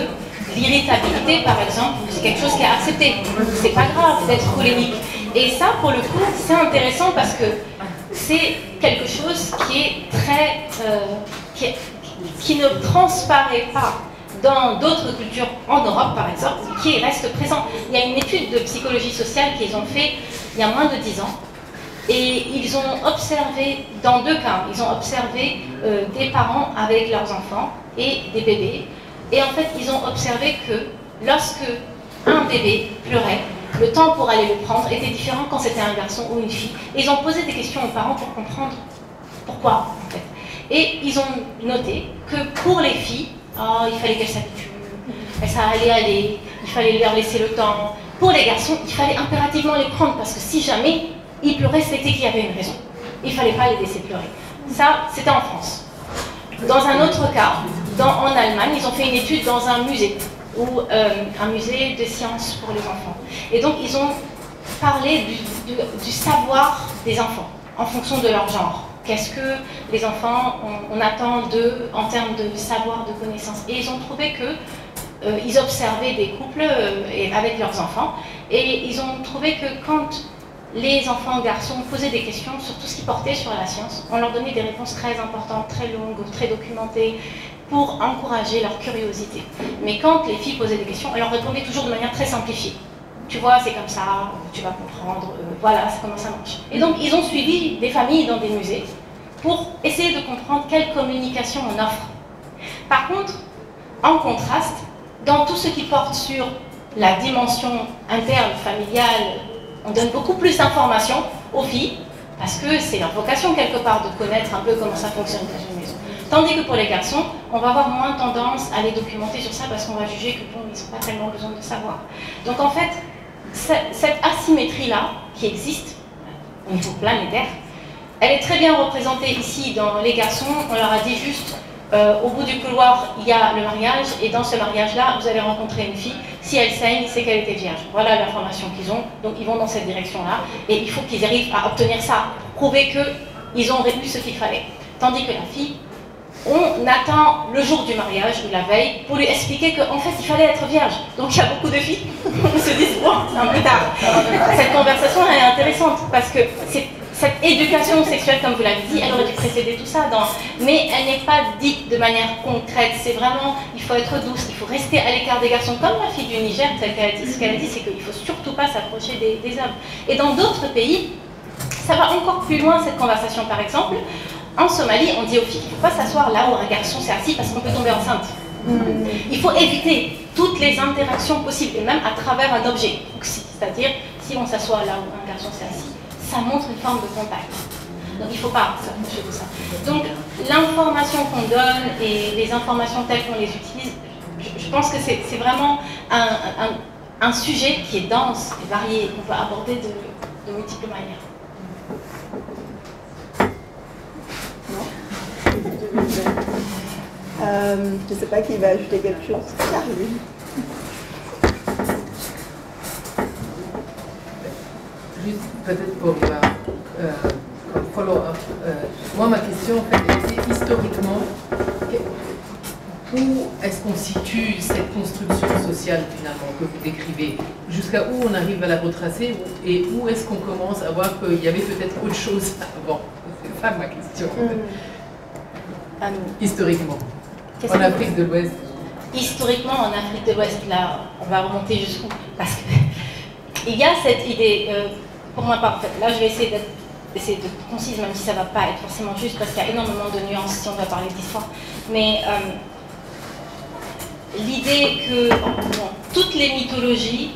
l'irritabilité, par exemple, c'est quelque chose qui est accepté. C'est pas grave d'être polémique. Et ça, pour le coup, c'est intéressant parce que c'est quelque chose qui est très, qui ne transparaît pas dans d'autres cultures, en Europe par exemple, qui reste présent. Il y a une étude de psychologie sociale qu'ils ont fait il y a moins de 10 ans, et ils ont observé, dans deux cas, ils ont observé des parents avec leurs enfants et des bébés, et en fait ils ont observé que lorsque un bébé pleurait, le temps pour aller le prendre était différent quand c'était un garçon ou une fille. Et ils ont posé des questions aux parents pour comprendre pourquoi en fait. Et ils ont noté que pour les filles, il fallait qu'elles s'habituent, ça allait aller, il fallait leur laisser le temps. Pour les garçons, il fallait impérativement les prendre parce que si jamais ils pleuraient, c'était qu'il y avait une raison. Il ne fallait pas les laisser pleurer. Ça, c'était en France. Dans un autre cas, en Allemagne, ils ont fait une étude dans un musée, un musée de sciences pour les enfants. Et donc, ils ont parlé du savoir des enfants en fonction de leur genre. Qu'est-ce que les enfants, on attend d'eux en termes de savoir, de connaissances. Et ils ont trouvé que ils observaient des couples avec leurs enfants, et ils ont trouvé que quand les enfants garçons posaient des questions sur tout ce qui portait sur la science, on leur donnait des réponses très importantes, très longues, très documentées, pour encourager leur curiosité. Mais quand les filles posaient des questions, elles leur répondaient toujours de manière très simplifiée. Tu vois, c'est comme ça, tu vas comprendre, voilà, c'est comment ça marche. Et donc, ils ont suivi des familles dans des musées pour essayer de comprendre quelle communication on offre. Par contre, en contraste, dans tout ce qui porte sur la dimension interne, familiale, on donne beaucoup plus d'informations aux filles, parce que c'est leur vocation quelque part de connaître un peu comment ça fonctionne dans une maison. Tandis que pour les garçons, on va avoir moins tendance à les documenter sur ça, parce qu'on va juger que bon, ils n'ont pas tellement besoin de savoir. Donc en fait, cette asymétrie-là, qui existe au niveau planétaire, elle est très bien représentée ici dans les garçons. On leur a dit juste, au bout du couloir, il y a le mariage, et dans ce mariage-là, vous allez rencontrer une fille. Si elle saigne, c'est qu'elle était vierge. Voilà l'information qu'ils ont, donc ils vont dans cette direction-là, et il faut qu'ils arrivent à obtenir ça, pour prouver qu'ils ont eu ce qu'il fallait. Tandis que la fille, on attend le jour du mariage ou la veille pour lui expliquer qu'en fait il fallait être vierge. Donc il y a beaucoup de filles qui se disent bon, c'est un peu tard. Cette conversation elle est intéressante parce que cette éducation sexuelle, comme vous l'avez dit, elle aurait dû précéder tout ça, mais elle n'est pas dite de manière concrète. C'est vraiment, il faut être douce, il faut rester à l'écart des garçons. Comme la fille du Niger, ce qu'elle a dit, c'est qu'il ne faut surtout pas s'approcher des hommes. Et dans d'autres pays, ça va encore plus loin cette conversation. Par exemple, en Somalie, on dit aux filles qu'il ne faut pas s'asseoir là où un garçon s'est assis parce qu'on peut tomber enceinte. Il faut éviter toutes les interactions possibles, et même à travers un objet. C'est-à-dire, si on s'assoit là où un garçon s'est assis, ça montre une forme de contact. Donc il ne faut pas s'approcher de ça. Donc l'information qu'on donne et les informations telles qu'on les utilise, je pense que c'est vraiment un sujet qui est dense et varié, qu'on peut aborder de multiples manières. Je ne sais pas qui va ajouter quelque chose. Caroline. Juste peut-être pour follow-up. Moi, ma question, en fait, était historiquement, où est-ce qu'on situe cette construction sociale, finalement, que vous décrivez? Jusqu'à où on arrive à la retracer, et où est-ce qu'on commence à voir qu'il y avait peut-être autre chose avant? C'est ça ma question. Historiquement. En Afrique de l'Ouest. Historiquement, en Afrique de l'Ouest, là, on va remonter jusqu'où? Parce qu'il y a cette idée, pour ma part, en fait, là je vais essayer d'être concise, même si ça ne va pas être forcément juste, parce qu'il y a énormément de nuances si on doit parler d'histoire. Mais l'idée que toutes les mythologies,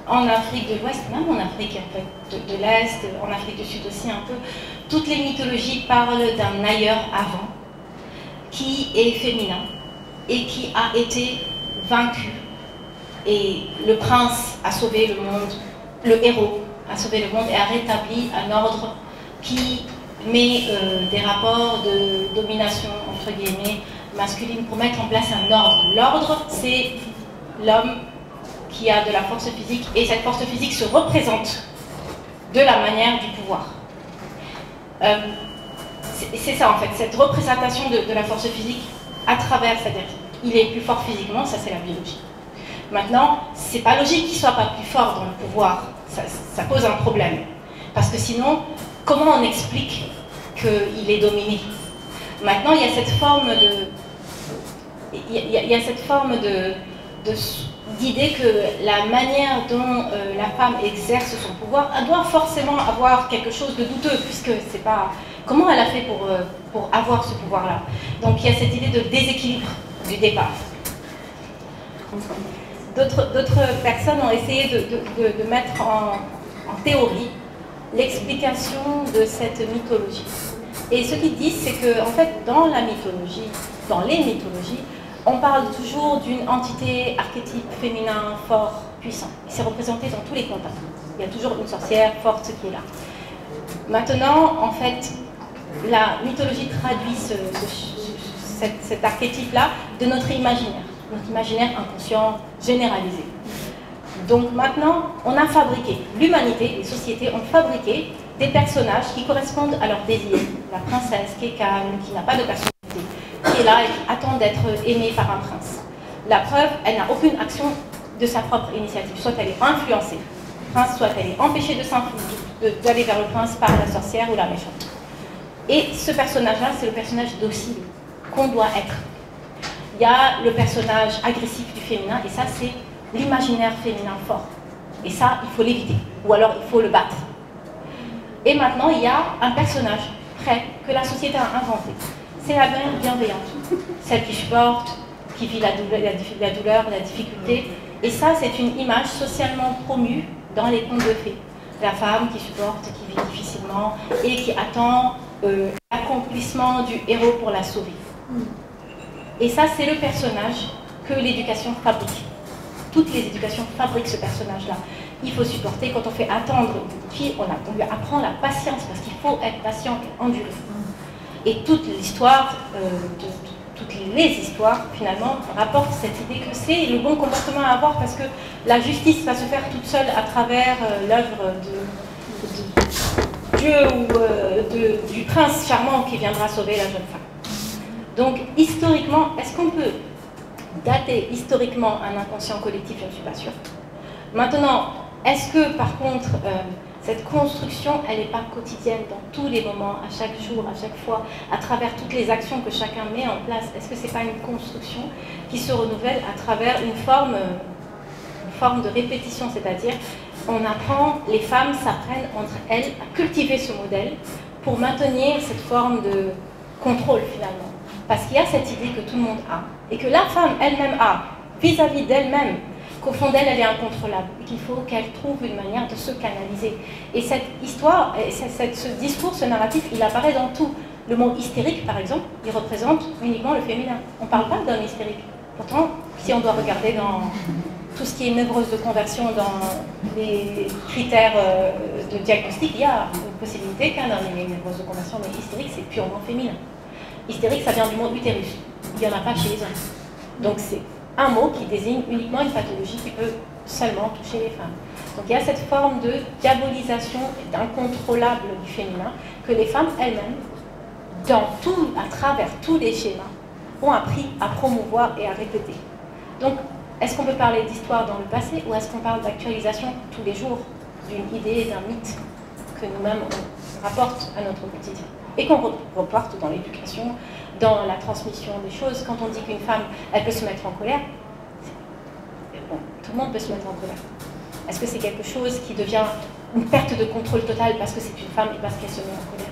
en Afrique de l'Ouest, même en Afrique en fait, de l'Est, en Afrique du Sud aussi un peu, toutes les mythologies parlent d'un ailleurs avant, qui est féminin et qui a été vaincu. Et le prince a sauvé le monde, le héros a sauvé le monde et a rétabli un ordre qui met des rapports de domination, entre guillemets, masculine pour mettre en place un ordre. L'ordre, c'est l'homme qui a de la force physique, et cette force physique se représente de la manière du pouvoir. C'est ça en fait, cette représentation de la force physique à travers, c'est-à-dire il est plus fort physiquement, ça c'est la biologie. Maintenant, c'est pas logique qu'il soit pas plus fort dans le pouvoir, ça pose un problème. Parce que sinon, comment on explique qu'il est dominé? Maintenant, il y a cette forme d'idée que la manière dont la femme exerce son pouvoir, elle doit forcément avoir quelque chose de douteux, puisque c'est pas... Comment elle a fait pour avoir ce pouvoir-là? Donc il y a cette idée de déséquilibre du départ. D'autres personnes ont essayé de mettre en théorie l'explication de cette mythologie. Et ce qu'ils disent, c'est que en fait, dans la mythologie, dans les mythologies, on parle toujours d'une entité archétype féminin, fort, puissant. C'est représenté dans tous les contes. Il y a toujours une sorcière forte qui est là. Maintenant, en fait, la mythologie traduit cet archétype-là de notre imaginaire inconscient généralisé. Donc maintenant, on a fabriqué, l'humanité, les sociétés ont fabriqué des personnages qui correspondent à leur désir. La princesse qui est calme, qui n'a pas de personnalité, qui est là et qui attend d'être aimée par un prince. La preuve, elle n'a aucune action de sa propre initiative. Soit elle est influencée, prince, soit elle est empêchée d'aller vers le prince par la sorcière ou la méchante. Et ce personnage-là, c'est le personnage docile qu'on doit être. Il y a le personnage agressif du féminin, et ça, c'est l'imaginaire féminin fort. Et ça, il faut l'éviter, ou alors il faut le battre. Et maintenant, il y a un personnage prêt que la société a inventé. C'est la mère bienveillante, celle qui supporte, qui vit la douleur, la difficulté. Et ça, c'est une image socialement promue dans les contes de fées. La femme qui supporte, qui vit difficilement et qui attend l'accomplissement du héros pour la sauver. Et ça, c'est le personnage que l'éducation fabrique. Toutes les éducations fabriquent ce personnage-là. Il faut supporter. Quand on fait attendre une fille, on lui apprend la patience, parce qu'il faut être patient et endurer. Et toute l'histoire, toutes les histoires, finalement, rapportent cette idée que c'est le bon comportement à avoir, parce que la justice va se faire toute seule à travers l'œuvre de Dieu ou du prince charmant qui viendra sauver la jeune femme. Donc, historiquement, est-ce qu'on peut dater historiquement un inconscient collectif? Je ne suis pas sûre. Maintenant, est-ce que, par contre, cette construction, elle n'est pas quotidienne dans tous les moments, à chaque jour, à chaque fois, à travers toutes les actions que chacun met en place? Est-ce que ce n'est pas une construction qui se renouvelle à travers une forme de répétition? C'est-à-dire, on apprend, les femmes s'apprennent entre elles à cultiver ce modèle pour maintenir cette forme de contrôle, finalement. Parce qu'il y a cette idée que tout le monde a, et que la femme elle-même a, vis-à-vis d'elle-même, qu'au fond d'elle, elle est incontrôlable, et qu'il faut qu'elle trouve une manière de se canaliser. Et cette histoire, ce discours, ce narratif, il apparaît dans tout. Le mot hystérique, par exemple, il représente uniquement le féminin. On ne parle pas d'un hystérique. Pourtant, si on doit regarder dans tout ce qui est névrose de conversion, dans les critères de diagnostic, il y a une possibilité qu'un homme ait une névrose de conversion, mais hystérique, c'est purement féminin. Hystérique, ça vient du mot utérus. Il n'y en a pas chez les hommes. Donc c'est un mot qui désigne uniquement une pathologie qui peut seulement toucher les femmes. Donc il y a cette forme de diabolisation et d'incontrôlable du féminin que les femmes elles-mêmes, à travers tous les schémas, ont appris à promouvoir et à répéter. Donc, est-ce qu'on peut parler d'histoire dans le passé ou est-ce qu'on parle d'actualisation tous les jours d'une idée, d'un mythe que nous-mêmes on rapporte à notre quotidien et qu'on reporte dans l'éducation, dans la transmission des choses? Quand on dit qu'une femme, elle peut se mettre en colère, bon, tout le monde peut se mettre en colère. Est-ce que c'est quelque chose qui devient une perte de contrôle totale parce que c'est une femme et parce qu'elle se met en colère?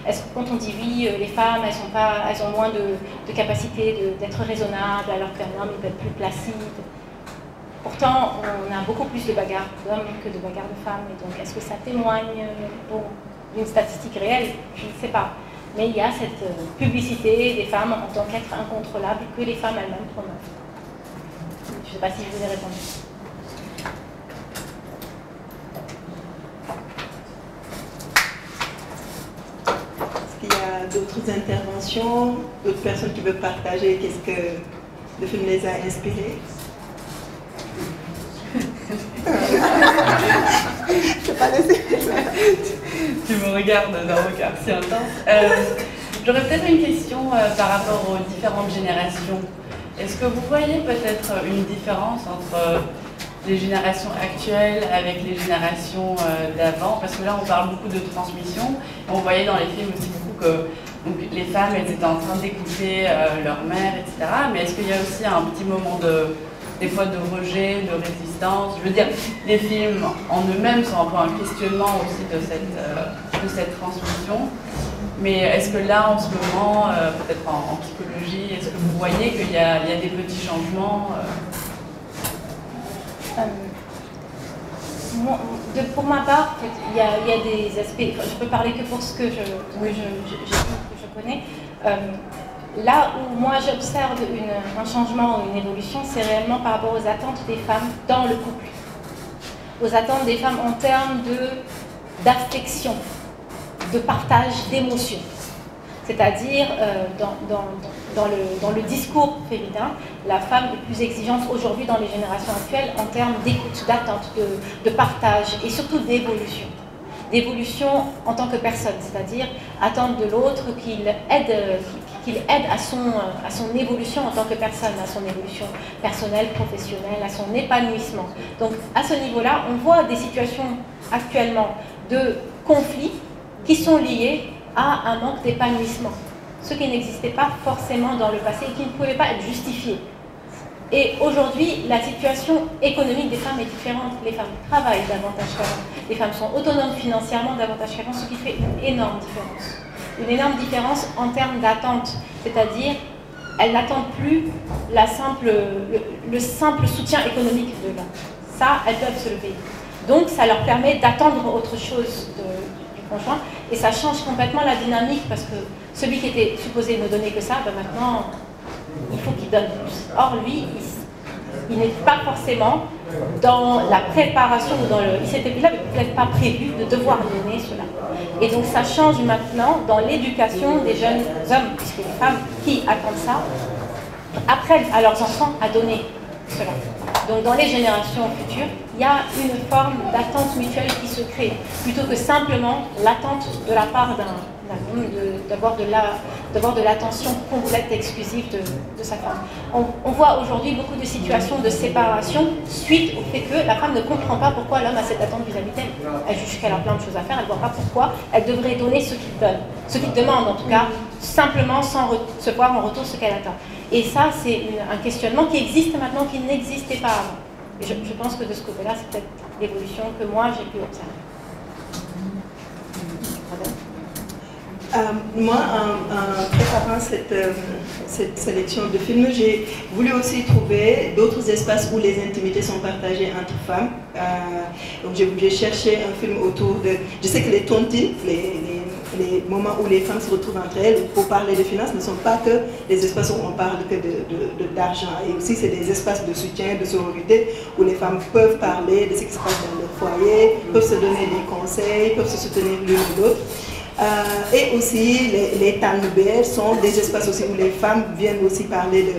Est-ce que quand on dit oui, les femmes, elles ont moins de capacité d'être raisonnables alors qu'un homme, il peut être plus placide? Pourtant, on a beaucoup plus de bagarres d'hommes que de bagarres de femmes. Et donc, est-ce que ça témoigne d'une statistique réelle? Je ne sais pas. Mais il y a cette publicité des femmes en tant qu'être incontrôlable que les femmes elles-mêmes promeuvent. Je ne sais pas si je vous ai répondu. Est-ce qu'il y a d'autres interventions, d'autres personnes qui veulent partager qu'est-ce que le film les a inspirés? C'est pas Tu me regardes d'un regard si intense. J'aurais peut-être une question par rapport aux différentes générations. Est-ce que vous voyez peut-être une différence entre les générations actuelles avec les générations d'avant? Parce que là, on parle beaucoup de transmission. On voyait dans les films aussi beaucoup que donc, les femmes, elles étaient en train d'écouter leur mère, etc. Mais est-ce qu'il y a aussi un petit moment des fois de rejet, de résistance? Je veux dire, les films en eux-mêmes sont un peu un questionnement aussi de cette transmission. Mais est-ce que là, en ce moment, peut-être en psychologie, est-ce que vous voyez qu'il y a des petits changements Pour ma part, il y a des aspects, je peux parler que pour ce que je connais. Là où moi j'observe un changement ou une évolution, c'est réellement par rapport aux attentes des femmes dans le couple. Aux attentes des femmes en termes d'affection, de partage d'émotions. C'est-à-dire, dans le discours féminin, la femme est plus exigeante aujourd'hui dans les générations actuelles en termes d'écoute, d'attente, de partage et surtout d'évolution. D'évolution en tant que personne, c'est-à-dire attendre de l'autre qu'il aide, qu'il aide à son évolution en tant que personne, à son évolution personnelle, professionnelle, à son épanouissement. Donc à ce niveau-là, on voit des situations actuellement de conflits qui sont liés à un manque d'épanouissement, ce qui n'existait pas forcément dans le passé et qui ne pouvait pas être justifié. Et aujourd'hui, la situation économique des femmes est différente. Les femmes travaillent davantage qu'avant. Les femmes sont autonomes financièrement davantage qu'avant, ce qui fait une énorme différence. Une énorme différence en termes d'attente. C'est-à-dire, elles n'attendent plus le simple soutien économique de l'homme. Ça, elles peuvent se le payer. Donc, ça leur permet d'attendre autre chose du conjoint. Et ça change complètement la dynamique parce que celui qui était supposé ne donner que ça, ben maintenant, il faut qu'il donne plus. Or, lui, il n'est pas forcément dans la préparation, il n'avait peut-être pas prévu de devoir donner cela. Et donc, ça change maintenant dans l'éducation des jeunes hommes, puisque les femmes qui attendent ça apprennent à leurs enfants à donner cela. Donc, dans les générations futures, il y a une forme d'attente mutuelle qui se crée, plutôt que simplement l'attente de la part d'un homme d'avoir de l'attention complète, exclusive de sa femme. On voit aujourd'hui beaucoup de situations de séparation suite au fait que la femme ne comprend pas pourquoi l'homme a cette attente vis-à-vis d'elle. Elle juge qu'elle a plein de choses à faire, elle ne voit pas pourquoi elle devrait donner ce qu'il donne, ce qu'il demande en tout cas, simplement sans recevoir en retour ce qu'elle attend. Et ça, c'est un questionnement qui existe maintenant, qui n'existait pas avant. Et je pense que de ce côté-là, c'est peut-être l'évolution que moi j'ai pu observer. Moi, en préparant cette sélection de films, j'ai voulu aussi trouver d'autres espaces où les intimités sont partagées entre femmes. Donc j'ai cherché un film autour de... Je sais que les tontines, les moments où les femmes se retrouvent entre elles pour parler de finances ne sont pas que les espaces où on parle que d'argent. Et aussi, c'est des espaces de soutien, de sororité, où les femmes peuvent parler de ce qui se passe dans leur foyer, peuvent se donner des conseils, peuvent se soutenir l'une ou l'autre. Et aussi, les tannoubères sont des espaces aussi où les femmes viennent aussi parler de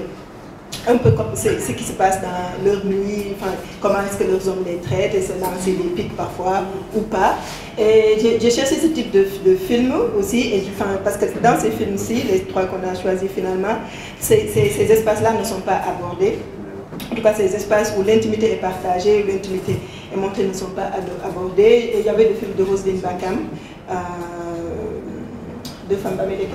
un peu comme ce qui se passe dans leur nuit, enfin, comment est-ce que leurs hommes les traitent, et se lancer des pics parfois ou pas. Et j'ai cherché ce type de film aussi, et, enfin, parce que dans ces films-ci, les trois qu'on a choisis finalement, ces espaces-là ne sont pas abordés. En tout cas, ces espaces où l'intimité est partagée, où l'intimité est montrée ne sont pas abordés. Et il y avait le film de Roselyne Bakam, de Famba Meleke.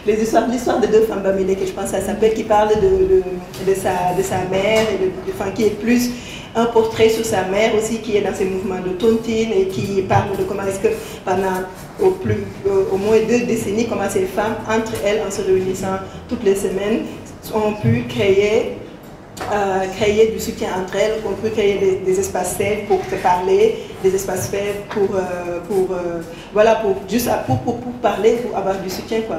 L'histoire de deux Famba Meleke, je pense que ça s'appelle, qui parle de sa mère, et qui est plus un portrait sur sa mère aussi, qui est dans ses mouvements de tontine et qui parle de comment est-ce que pendant au moins 2 décennies, comment ces femmes, entre elles, en se réunissant toutes les semaines, ont pu créer du soutien entre elles, ont pu créer des espaces safe pour se parler, des espaces safe pour parler, pour avoir du soutien, quoi.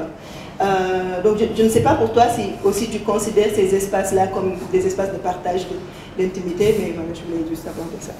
Donc je ne sais pas pour toi si aussi tu considères ces espaces-là comme des espaces de partage d'intimité, mais voilà, je voulais juste aborder ça.